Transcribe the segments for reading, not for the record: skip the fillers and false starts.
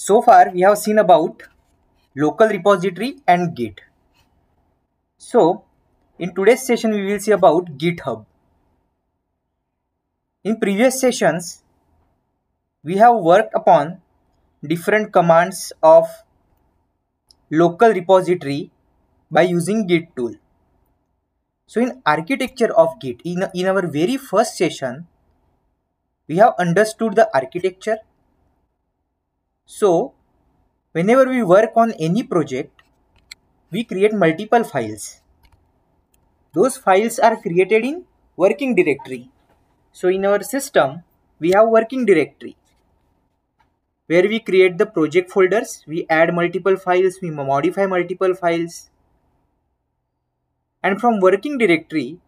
So far we have seen about local repository and Git. So in today's session we will see about GitHub. In previous sessions we have worked upon different commands of local repository by using Git tool. So in architecture of Git, in our very first session we have understood the architecture. So whenever we work on any project, we create multiple files. Those files are created in working directory. So in our system, we have working directory where we create the project folders, we add multiple files, we modify multiple files. And from working directory,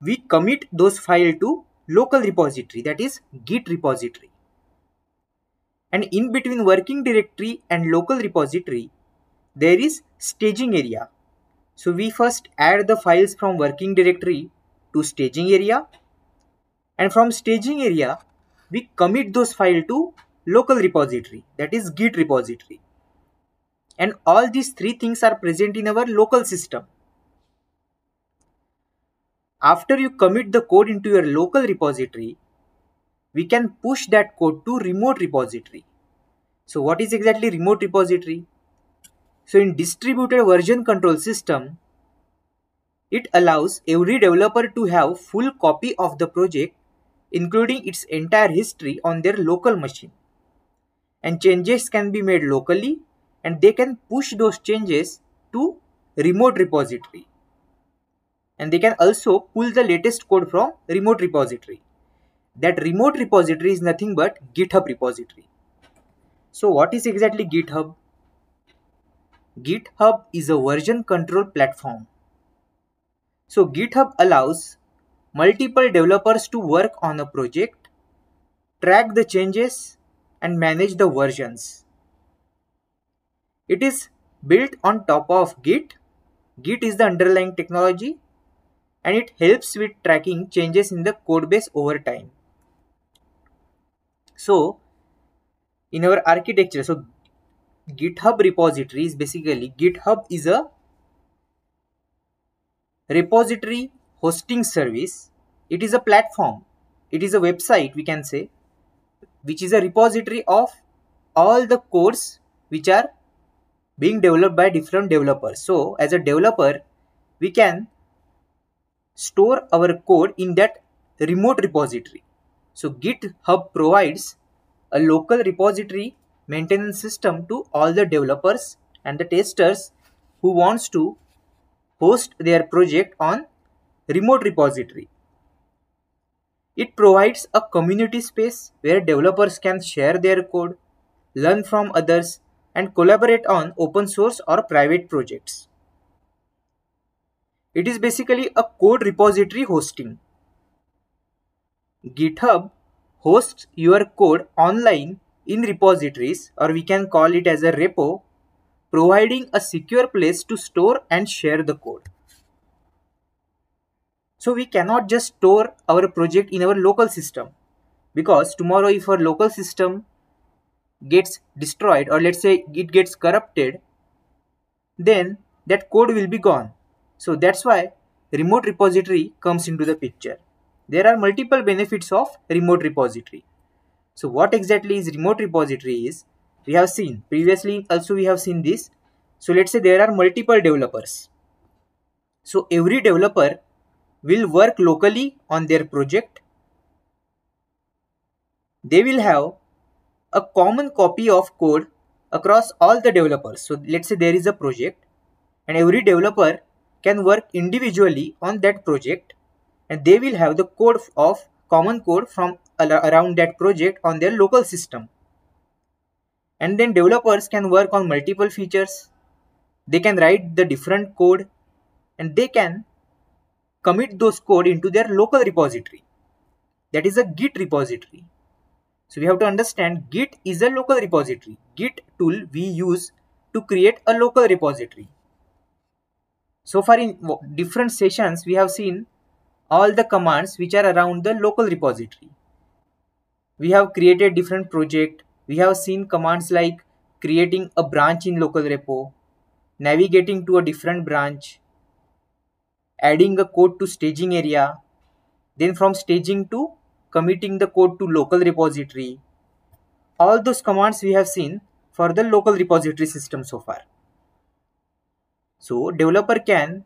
we commit those files to local repository, that is Git repository. And in between working directory and local repository, there is staging area. So we first add the files from working directory to staging area, and from staging area we commit those files to local repository, that is Git repository. And all these three things are present in our local system. After you commit the code into your local repository, we can push that code to remote repository. So what is exactly remote repository? So in distributed version control system, it allows every developer to have full copy of the project, including its entire history on their local machine. And changes can be made locally, and they can push those changes to remote repository. And they can also pull the latest code from remote repository. That remote repository is nothing but GitHub repository. So what is exactly GitHub? GitHub is a version control platform. So GitHub allows multiple developers to work on a project, track the changes, and manage the versions. It is built on top of Git. Git is the underlying technology, and it helps with tracking changes in the codebase over time. So in our architecture, so GitHub repository is basically, GitHub is a repository hosting service. It is a platform, it is a website, we can say, which is a repository of all the codes which are being developed by different developers. So as a developer, we can store our code in that remote repository. So GitHub provides a local repository maintenance system to all the developers and the testers who wants to host their project on remote repository. It provides a community space where developers can share their code, learn from others, and collaborate on open source or private projects. It is basically a code repository hosting. GitHub hosts your code online in repositories, or we can call it as a repo, providing a secure place to store and share the code. So we cannot just store our project in our local system, because tomorrow if our local system gets destroyed, or let's say it gets corrupted, then that code will be gone. So that's why remote repository comes into the picture. There are multiple benefits of remote repository. So what exactly is remote repository is, we have seen previously, also we have seen this. So let's say there are multiple developers. So every developer will work locally on their project. They will have a common copy of code across all the developers. So let's say there is a project, and every developer can work individually on that project, and they will have the code of common code from around that project on their local system. And then developers can work on multiple features. They can write the different code, and they can commit those code into their local repository, that is a Git repository. So we have to understand Git is a local repository. Git tool we use to create a local repository. So far in different sessions we have seen all the commands which are around the local repository. We have created different project, we have seen commands like creating a branch in local repo, navigating to a different branch, adding a code to staging area, then from staging to committing the code to local repository. All those commands we have seen for the local repository system so far. So developer can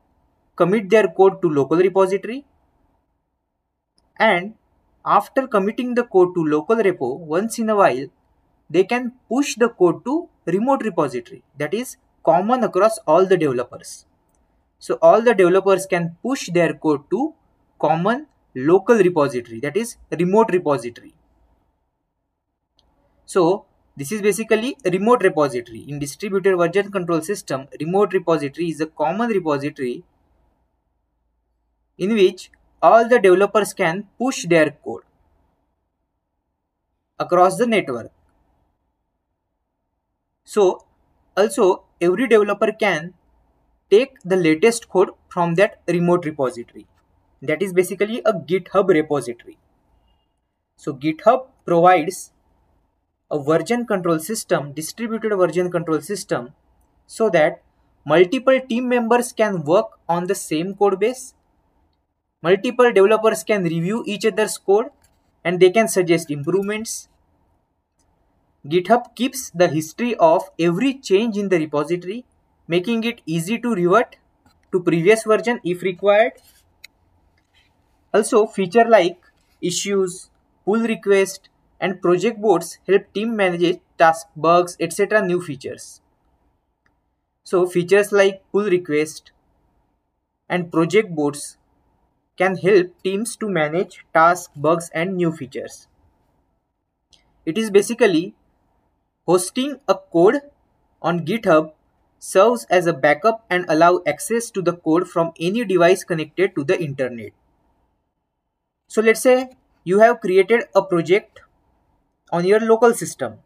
commit their code to local repository, and after committing the code to local repo, once in a while they can push the code to remote repository, that is common across all the developers. So all the developers can push their code to common local repository, that is remote repository. So this is basically a remote repository. In distributed version control system, remote repository is a common repository in which all the developers can push their code across the network. So also every developer can take the latest code from that remote repository. That is basically a GitHub repository. So GitHub provides a version control system, distributed version control system, so that multiple team members can work on the same code base. Multiple developers can review each other's code and they can suggest improvements. GitHub keeps the history of every change in the repository, making it easy to revert to previous version if required. Also, feature like issues, pull request, and project boards help team manage task, bugs, etc. new features. So features like pull request and project boards can help teams to manage tasks, bugs, and new features. It is basically hosting a code on GitHub serves as a backup and allow access to the code from any device connected to the internet. So let's say you have created a project on your local system.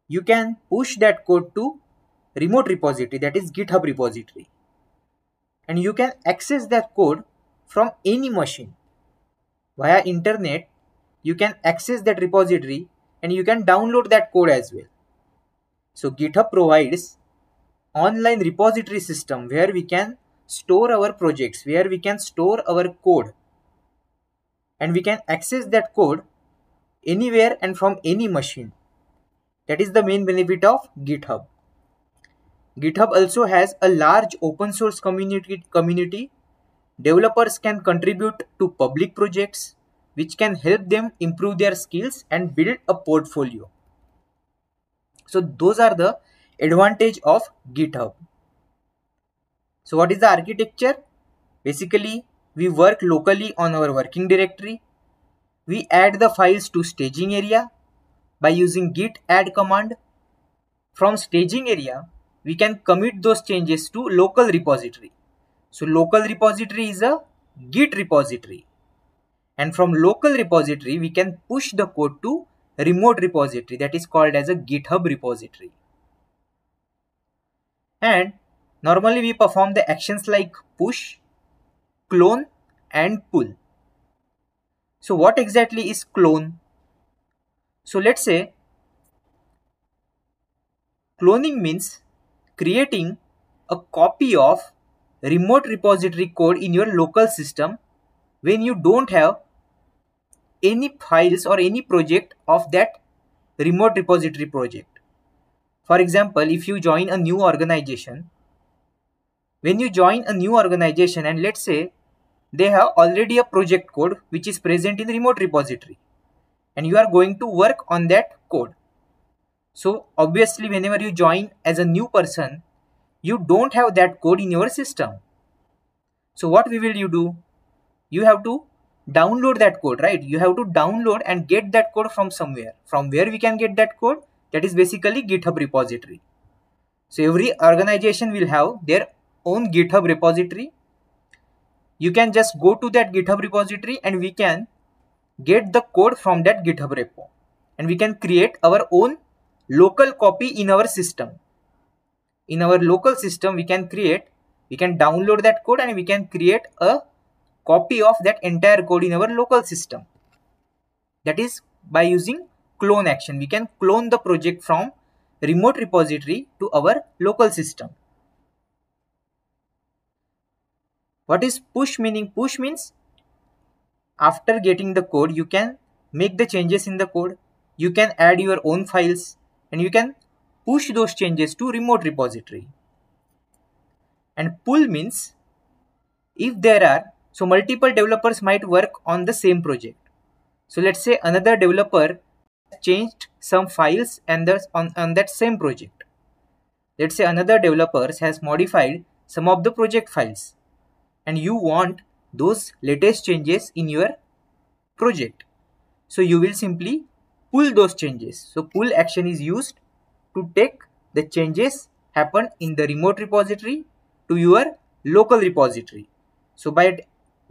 You can push that code to remote repository, that is GitHub repository, and you can access that code from any machine. Via internet, you can access that repository and you can download that code as well. So GitHub provides online repository system where we can store our projects, where we can store our code, and we can access that code anywhere and from any machine. That is the main benefit of GitHub. GitHub also has a large open source community. Developers can contribute to public projects, which can help them improve their skills and build a portfolio. So those are the advantage of GitHub. So what is the architecture? Basically, we work locally on our working directory. We add the files to staging area by using git add command. From staging area, we can commit those changes to local repository. So local repository is a Git repository. And from local repository, we can push the code to remote repository, that is called as a GitHub repository. And normally we perform the actions like push, clone, and pull. So what exactly is clone? So let's say cloning means creating a copy of remote repository code in your local system when you don't have any files or any project of that remote repository project. For example, if you join a new organization, when you join a new organization and let's say they have already a project code which is present in the remote repository and you are going to work on that code. So obviously whenever you join as a new person, you don't have that code in your system. So what will you do? You have to download that code, right? You have to download and get that code from somewhere. From where we can get that code? That is basically GitHub repository. So every organization will have their own GitHub repository. You can just go to that GitHub repository and we can get the code from that GitHub repo. And we can create our own local copy in our system. In our local system, we can download that code and we can create a copy of that entire code in our local system. That is by using clone action. We can clone the project from remote repository to our local system. What is push meaning? Push means after getting the code, you can make the changes in the code, you can add your own files, and you can push those changes to remote repository. And pull means if there are, so multiple developers might work on the same project. So let's say another developer changed some files and on that same project. Let's say another developer has modified some of the project files and you want those latest changes in your project. So you will simply pull those changes. So pull action is used to take the changes happen in the remote repository to your local repository. So by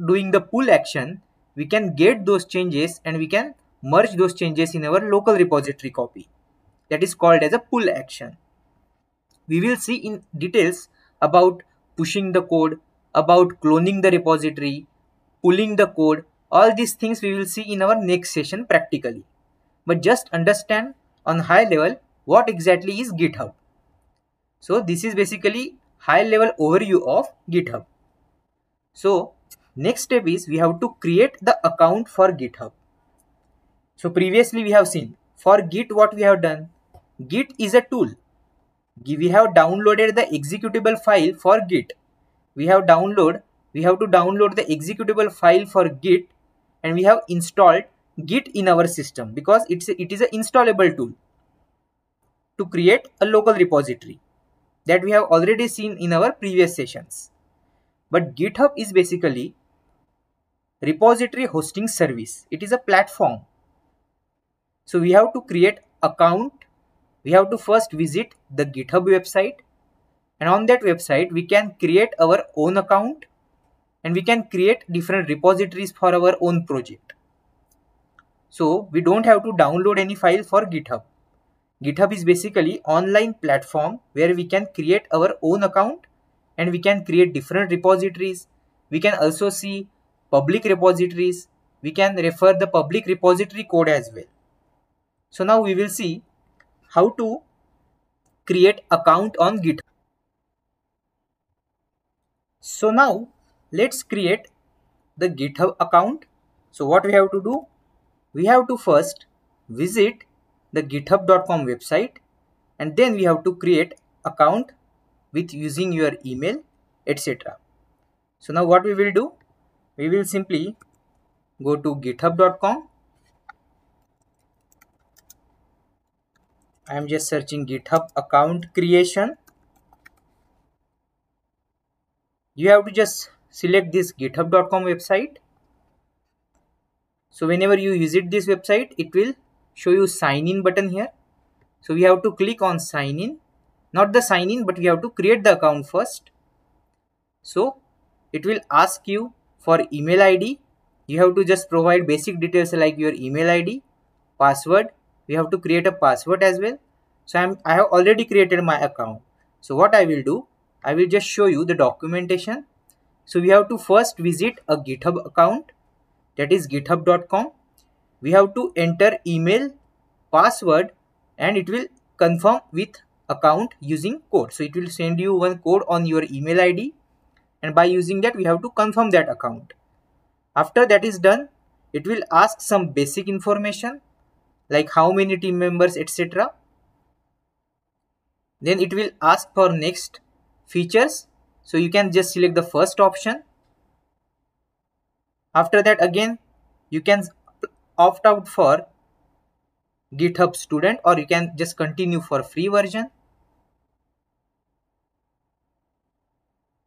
doing the pull action, we can get those changes and we can merge those changes in our local repository copy. That is called as a pull action. We will see in details about pushing the code, about cloning the repository, pulling the code. All these things we will see in our next session practically. But just understand on high level what exactly is GitHub. So this is basically high level overview of GitHub. So next step is we have to create the account for GitHub. So previously we have seen for Git what we have done. Git is a tool. We have downloaded the executable file for Git. We have to download the executable file for Git and we have installed Git in our system because it is an installable tool to create a local repository that we have already seen in our previous sessions. But GitHub is basically repository hosting service. It is a platform. So we have to create account. We have to first visit the GitHub website, and on that website we can create our own account and we can create different repositories for our own project. So we don't have to download any file for GitHub. GitHub is basically online platform where we can create our own account and we can create different repositories. We can also see public repositories. We can refer the public repository code as well. So now we will see how to create account on GitHub. So now let's create the GitHub account. So what we have to do? We have to first visit the github.com website and then we have to create account with using your email, etc. So now what we will do? We will simply go to github.com. I am just searching GitHub account creation. You have to just select this github.com website. So whenever you visit this website, it will show you sign in button here. So we have to click on sign in, not the sign in, but we have to create the account first. So it will ask you for email ID. You have to just provide basic details like your email ID, password. We have to create a password as well. So I have already created my account. So what I will do, I will just show you the documentation. So we have to first visit a GitHub account, that is github.com. We have to enter email, password, and it will confirm with account using code. So it will send you one code on your email ID and by using that we have to confirm that account. After that is done, it will ask some basic information like how many team members, etc. Then it will ask for next features. So you can just select the first option. After that again you can opt out for GitHub student or you can just continue for free version.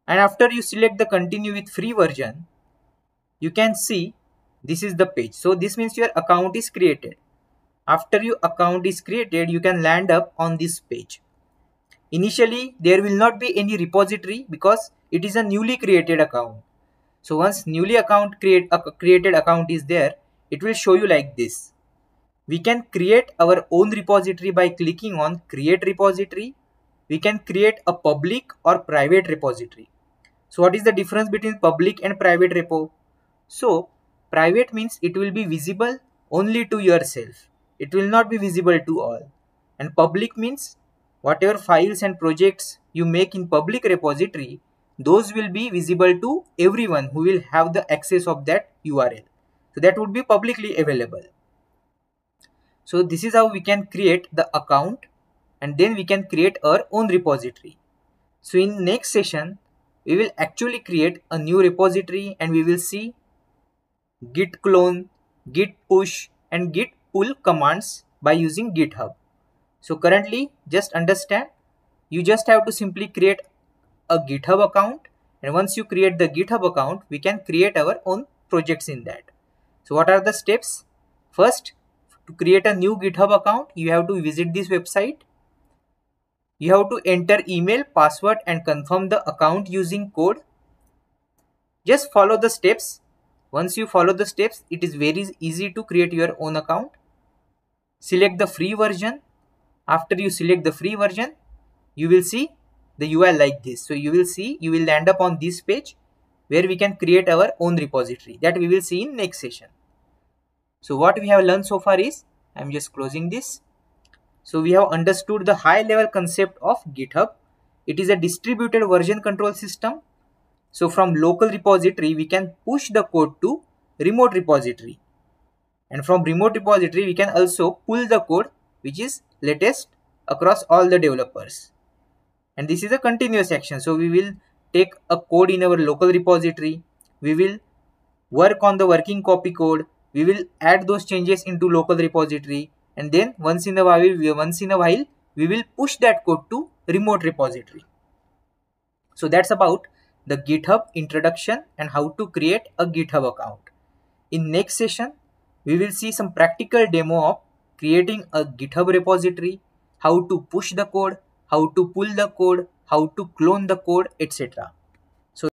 And after you select the continue with free version, you can see this is the page. So this means your account is created. After your account is created, you can land up on this page. Initially, there will not be any repository because it is a newly created account. So once newly created account is there, it will show you like this. We can create our own repository by clicking on create repository. We can create a public or private repository. So what is the difference between public and private repo? So private means it will be visible only to yourself. it will not be visible to all. And public means whatever files and projects you make in public repository, those will be visible to everyone who will have the access of that URL. So that would be publicly available. So this is how we can create the account, and then we can create our own repository. So in next session, we will actually create a new repository and we will see git clone, git push and git pull commands by using GitHub. So currently, just understand, you just have to simply create a GitHub account, and once you create the GitHub account, we can create our own projects in that. So what are the steps? First, to create a new GitHub account, you have to visit this website. You have to enter email, password and confirm the account using code. Just follow the steps. Once you follow the steps, it is very easy to create your own account. Select the free version. After you select the free version, you will see the UI like this. So you will land up on this page where we can create our own repository, that we will see in next session. So what we have learned so far is, I am just closing this. So we have understood the high level concept of GitHub. It is a distributed version control system. So from local repository, we can push the code to remote repository. And from remote repository, we can also pull the code which is latest across all the developers. And this is a continuous action. So we will take a code in our local repository. We will work on the working copy code. We will add those changes into local repository. And then once in a while, we will push that code to remote repository. So that's about the GitHub introduction and how to create a GitHub account. In next session, we will see some practical demo of creating a GitHub repository, how to push the code, how to pull the code, how to clone the code, etc.